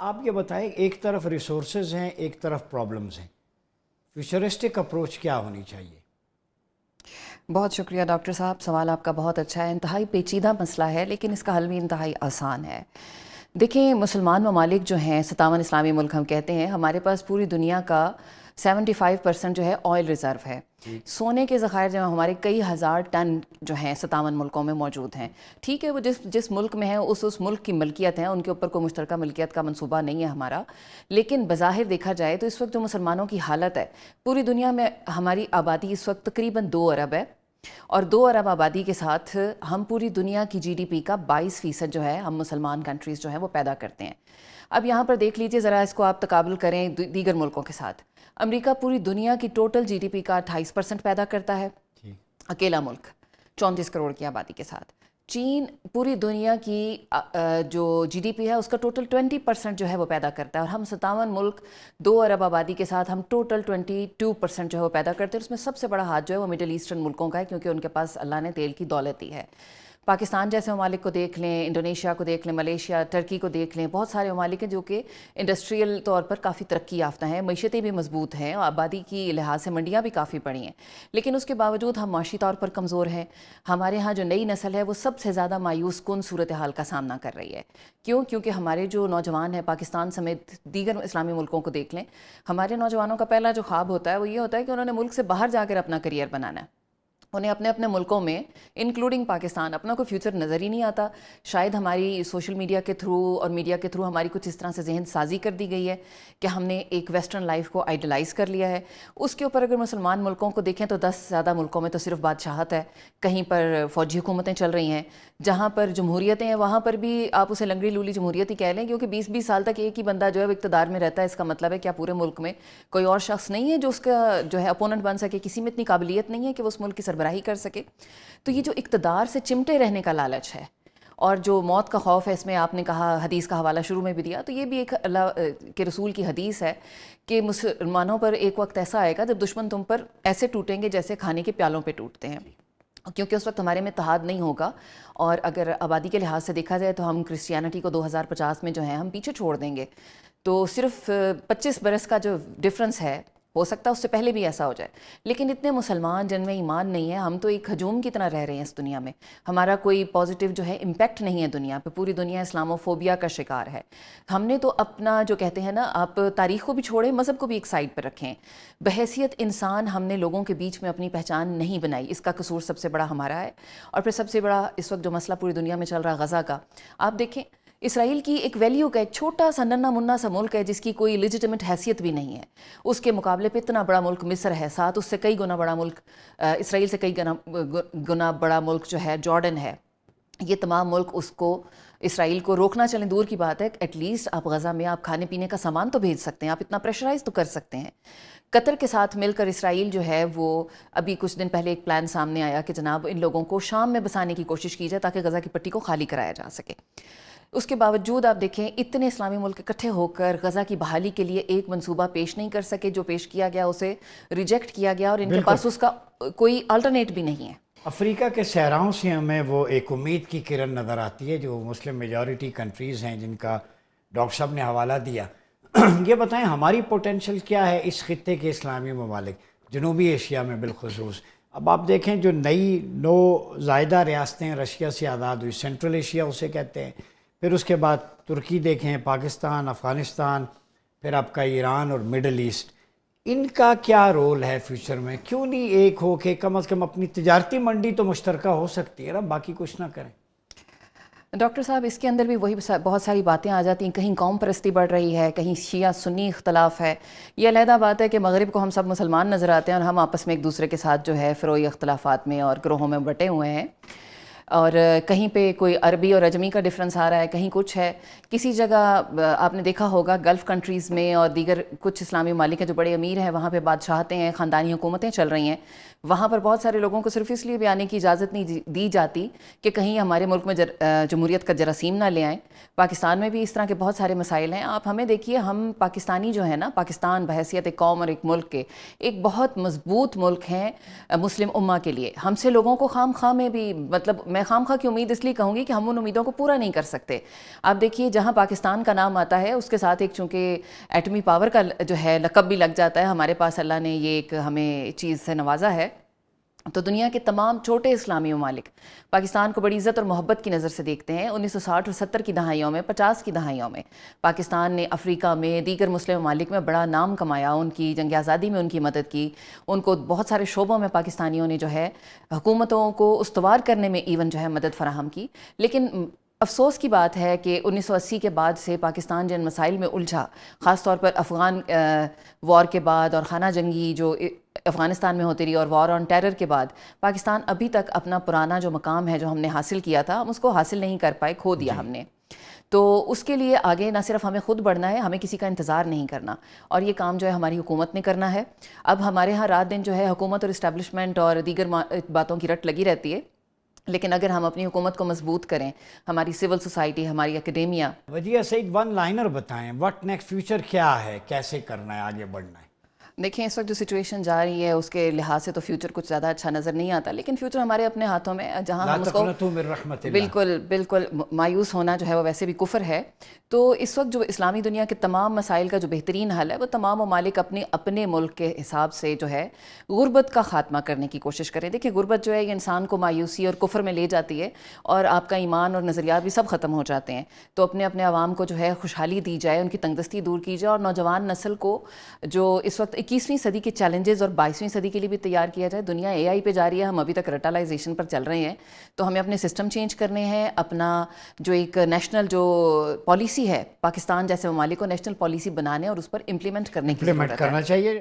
آپ یہ بتائیں، ایک طرف ریسورسز ہیں، ایک طرف پرابلمز ہیں، فیوچرسٹک اپروچ کیا ہونی چاہیے؟ بہت شکریہ ڈاکٹر صاحب، سوال آپ کا بہت اچھا ہے۔ انتہائی پیچیدہ مسئلہ ہے لیکن اس کا حل بھی انتہائی آسان ہے۔ دیکھیں، مسلمان ممالک جو ہیں، 57 اسلامی ملک ہم کہتے ہیں، ہمارے پاس پوری دنیا کا 75% جو ہے آئل ریزرو ہے۔ سونے کے ذخائر جو ہیں ہمارے کئی ہزار ٹن جو ہیں 57 ملکوں میں موجود ہیں۔ ٹھیک ہے، وہ جس ملک میں ہیں اس ملک کی ملکیت ہے، ان کے اوپر کوئی مشترکہ ملکیت کا منصوبہ نہیں ہے ہمارا، لیکن بظاہر دیکھا جائے تو اس وقت جو مسلمانوں کی حالت ہے، پوری دنیا میں ہماری آبادی اس وقت تقریباً 2 ارب ہے، اور 2 ارب آبادی کے ساتھ ہم پوری دنیا کی جی ڈی پی کا 22% جو ہے ہم مسلمان کنٹریز جو ہیں وہ پیدا کرتے ہیں۔ اب یہاں پر دیکھ لیجئے ذرا، اس کو آپ تقابل کریں دیگر ملکوں کے ساتھ۔ امریکہ پوری دنیا کی ٹوٹل جی ڈی پی کا 28% پیدا کرتا ہے، اکیلا ملک 34 کروڑ کی آبادی کے ساتھ۔ چین پوری دنیا کی جو جی ڈی پی ہے اس کا ٹوٹل 20% جو ہے وہ پیدا کرتا ہے، اور ہم 57 ملک 2 ارب آبادی کے ساتھ ہم ٹوٹل 22% جو ہے وہ پیدا کرتے ہیں۔ اس میں سب سے بڑا ہاتھ جو ہے وہ مڈل ایسٹرن ملکوں کا ہے، کیونکہ ان کے پاس اللہ نے تیل کی دولت دی ہے۔ پاکستان جیسے ممالک کو دیکھ لیں، انڈونیشیا کو دیکھ لیں، ملیشیا، ترکی کو دیکھ لیں، بہت سارے ممالک ہیں جو کہ انڈسٹریل طور پر کافی ترقی یافتہ ہیں، معیشتیں بھی مضبوط ہیں، اور آبادی کی لحاظ سے منڈیاں بھی کافی بڑی ہیں، لیکن اس کے باوجود ہم معاشی طور پر کمزور ہیں۔ ہمارے ہاں جو نئی نسل ہے وہ سب سے زیادہ مایوس کن صورتحال کا سامنا کر رہی ہے۔ کیونکہ ہمارے جو نوجوان ہیں، پاکستان سمیت دیگر اسلامی ملکوں کو دیکھ لیں، ہمارے نوجوانوں کا پہلا جو خواب ہوتا ہے وہ یہ ہوتا ہے کہ انہوں نے ملک سے باہر جا کر اپنا کریئر بنانا ہے۔ انہیں اپنے اپنے ملکوں میں انکلوڈنگ پاکستان اپنا کوئی فیوچر نظر ہی نہیں آتا۔ شاید ہماری سوشل میڈیا کے تھرو اور میڈیا کے تھرو ہماری کچھ اس طرح سے ذہن سازی کر دی گئی ہے کہ ہم نے ایک ویسٹرن لائف کو آئیڈلائز کر لیا ہے۔ اس کے اوپر اگر مسلمان ملکوں کو دیکھیں تو 10 سے زیادہ ملکوں میں تو صرف بادشاہت ہے، کہیں پر فوجی حکومتیں چل رہی ہیں، جہاں پر جمہوریتیں ہیں وہاں پر بھی آپ اسے لنگڑی لولی جمہوریت ہی کہہ لیں، کیونکہ 20 سال تک ایک ہی بندہ جو ہے وہ اقتدار میں رہتا ہے۔ اس کا مطلب ہے کیا پورے ملک میں کوئی اور شخص نہیں ہے جو اس کا جو ہے اپوننٹ بن سکے، کسی میں اتنی قابلیت نہیں ہے کہ وہ اس ملک کی سربراہی کر سکے۔ تو یہ جو اقتدار سے چمٹے رہنے کا لالچ ہے اور جو موت کا خوف ہے، اس میں آپ نے کہا، حدیث کا حوالہ شروع میں بھی دیا، تو یہ بھی ایک اللہ کے رسول کی حدیث ہے کہ مسلمانوں پر ایک وقت ایسا آئے گا جب دشمن تم پر ایسے ٹوٹیں گے جیسے کھانے کے پیالوں پہ ٹوٹتے ہیں، کیونکہ اس وقت ہمارے میں اتحاد نہیں ہوگا۔ اور اگر آبادی کے لحاظ سے دیکھا جائے تو ہم کرسچینٹی کو 2050 میں جو ہے ہم پیچھے چھوڑ دیں گے، تو صرف 25 برس کا جو ڈفرنس ہے، ہو سکتا ہے اس سے پہلے بھی ایسا ہو جائے، لیکن اتنے مسلمان جن میں ایمان نہیں ہے، ہم تو ایک ہجوم کی طرح رہ رہے ہیں اس دنیا میں، ہمارا کوئی پازیٹیو جو ہے امپیکٹ نہیں ہے دنیا پہ، پوری دنیا اسلاموفوبیا کا شکار ہے۔ ہم نے تو اپنا جو کہتے ہیں نا، آپ تاریخ کو بھی چھوڑیں، مذہب کو بھی ایک سائڈ پہ رکھیں، بحیثیت انسان ہم نے لوگوں کے بیچ میں اپنی پہچان نہیں بنائی۔ اس کا قصور سب سے بڑا ہمارا ہے۔ اور پھر سب سے بڑا اس وقت جو مسئلہ پوری دنیا میں چل رہا غزہ کا، آپ دیکھیں، اسرائیل کی ایک ویلیو کا ایک چھوٹا سا ننھا منا سا ملک ہے جس کی کوئی لیجٹیمیٹ حیثیت بھی نہیں ہے، اس کے مقابلے پہ اتنا بڑا ملک مصر ہے، ساتھ اس سے کئی گنا بڑا ملک، اسرائیل سے کئی گنا بڑا ملک جو ہے جارڈن ہے۔ یہ تمام ملک اس کو، اسرائیل کو روکنا چلیں دور کی بات ہے، ایٹ لیسٹ آپ غزہ میں آپ کھانے پینے کا سامان تو بھیج سکتے ہیں، آپ اتنا پریشرائز تو کر سکتے ہیں۔ قطر کے ساتھ مل کر اسرائیل جو ہے وہ، ابھی کچھ دن پہلے ایک پلان سامنے آیا کہ جناب ان لوگوں کو شام میں بسانے کی کوشش کی جائے تاکہ غزہ کی پٹی کو خالی کرایا جا سکے۔ اس کے باوجود آپ دیکھیں اتنے اسلامی ملک اکٹھے ہو کر غزہ کی بحالی کے لیے ایک منصوبہ پیش نہیں کر سکے، جو پیش کیا گیا اسے ریجیکٹ کیا گیا، اور ان کے پاس اس کا کوئی آلٹرنیٹ بھی نہیں ہے۔ افریقہ کے صحراؤں سے ہمیں وہ ایک امید کی کرن نظر آتی ہے، جو مسلم میجورٹی کنٹریز ہیں جن کا ڈاکٹر صاحب نے حوالہ دیا۔ یہ بتائیں ہماری پوٹینشل کیا ہے اس خطے کے اسلامی ممالک، جنوبی ایشیا میں بالخصوص؟ اب آپ دیکھیں جو نئی نو زائدہ ریاستیں رشیا سے آزاد ہوئی، سینٹرل ایشیا اسے کہتے ہیں، پھر اس کے بعد ترکی دیکھیں، پاکستان، افغانستان، پھر آپ کا ایران اور مڈل ایسٹ، ان کا کیا رول ہے فیوچر میں؟ کیوں نہیں ایک ہو کہ کم از کم اپنی تجارتی منڈی تو مشترکہ ہو سکتی ہے نا، باقی کچھ نہ کریں؟ ڈاکٹر صاحب، اس کے اندر بھی وہی بہت ساری باتیں آ جاتی ہیں، کہیں قوم پرستی بڑھ رہی ہے، کہیں شیعہ سنی اختلاف ہے۔ یہ علیحدہ بات ہے کہ مغرب کو ہم سب مسلمان نظر آتے ہیں اور ہم آپس میں ایک دوسرے کے ساتھ جو ہے فروئی اختلافات میں اور گروہوں میں بٹے ہوئے ہیں، اور کہیں پہ کوئی عربی اور عجمی کا ڈفرنس آ رہا ہے، کہیں کچھ ہے۔ کسی جگہ آپ نے دیکھا ہوگا گلف کنٹریز میں اور دیگر کچھ اسلامی ممالک ہیں جو بڑے امیر ہیں، وہاں پہ بادشاہتیں ہیں، خاندانی حکومتیں چل رہی ہیں، وہاں پر بہت سارے لوگوں کو صرف اس لیے بھی آنے کی اجازت نہیں دی جاتی کہ کہیں ہمارے ملک میں جمہوریت کا جراثیم نہ لے آئیں۔ پاکستان میں بھی اس طرح کے بہت سارے مسائل ہیں۔ آپ ہمیں دیکھیے، ہم پاکستانی جو ہے نا، پاکستان بحیثیت ایک قوم اور ایک ملک کے ایک بہت مضبوط ملک ہیں مسلم امہ کے لیے۔ ہم سے لوگوں کو خام خواہ میں بھی مطلب میں خام خواہ کی امید اس لیے کہوں گی کہ ہم ان امیدوں کو پورا نہیں کر سکتے. آپ دیکھیے جہاں پاکستان کا نام آتا ہے اس کے ساتھ ایک چونکہ ایٹمی پاور کا جو ہے لقب بھی لگ جاتا ہے. ہمارے پاس اللہ نے یہ ایک ہمیں چیز سے نوازا ہے. تو دنیا کے تمام چھوٹے اسلامی ممالک پاکستان کو بڑی عزت اور محبت کی نظر سے دیکھتے ہیں. 1960 اور 70 کی دہائیوں میں، 50 کی دہائیوں میں پاکستان نے افریقہ میں، دیگر مسلم ممالک میں بڑا نام کمایا. ان کی جنگ آزادی میں ان کی مدد کی. ان کو بہت سارے شعبوں میں پاکستانیوں نے جو ہے حکومتوں کو استوار کرنے میں ایون جو ہے مدد فراہم کی. لیکن افسوس کی بات ہے کہ 1980 کے بعد سے پاکستان جن مسائل میں الجھا، خاص طور پر افغان وار کے بعد اور خانہ جنگی جو افغانستان میں ہوتی رہی اور وار آن ٹیرر کے بعد، پاکستان ابھی تک اپنا پرانا جو مقام ہے جو ہم نے حاصل کیا تھا ہم اس کو حاصل نہیں کر پائے، کھو دیا ہم نے. تو اس کے لیے آگے نہ صرف ہمیں خود بڑھنا ہے، ہمیں کسی کا انتظار نہیں کرنا، اور یہ کام جو ہے ہماری حکومت نے کرنا ہے. اب ہمارے ہاں رات دن جو ہے حکومت اور اسٹیبلشمنٹ اور دیگر باتوں کی رٹ لگی رہتی ہے، لیکن اگر ہم اپنی حکومت کو مضبوط کریں، ہماری سول سوسائٹی، ہماری اکیڈیمیا. وجیہ سعید ون لائنر بتائیں، وٹ نیکسٹ فیوچر کیا ہے، کیسے کرنا ہے، آگے بڑھنا ہے؟ دیکھیں اس وقت جو سچویشن جا رہی ہے اس کے لحاظ سے تو فیوچر کچھ زیادہ اچھا نظر نہیں آتا، لیکن فیوچر ہمارے اپنے ہاتھوں میں. جہاں لا ہم اس کو تقنطوا من رحمت اللہ. بالکل مایوس ہونا جو ہے وہ ویسے بھی کفر ہے. تو اس وقت جو اسلامی دنیا کے تمام مسائل کا جو بہترین حل ہے وہ تمام ممالک اپنے ملک کے حساب سے جو ہے غربت کا خاتمہ کرنے کی کوشش کریں. دیکھیں غربت جو ہے یہ انسان کو مایوسی اور کفر میں لے جاتی ہے اور آپ کا ایمان اور نظریات بھی سب ختم ہو جاتے ہیں. تو اپنے عوام کو جو ہے خوشحالی دی جائے، ان کی تنگدستی دور کی جائے، اور نوجوان نسل کو جو اس وقت 21ویں صدی کے چیلنجز اور 22ویں صدی کے لیے بھی تیار کیا جائے. دنیا اے آئی پہ جا رہی ہے، ہم ابھی تک رٹالائزیشن پر چل رہے ہیں. تو ہمیں اپنے سسٹم چینج کرنے ہیں. اپنا جو ایک نیشنل جو پالیسی ہے، پاکستان جیسے ممالک کو نیشنل پالیسی بنانے اور اس پر امپلیمنٹ کرنے کی ضرورت ہے. کرنا چاہیے.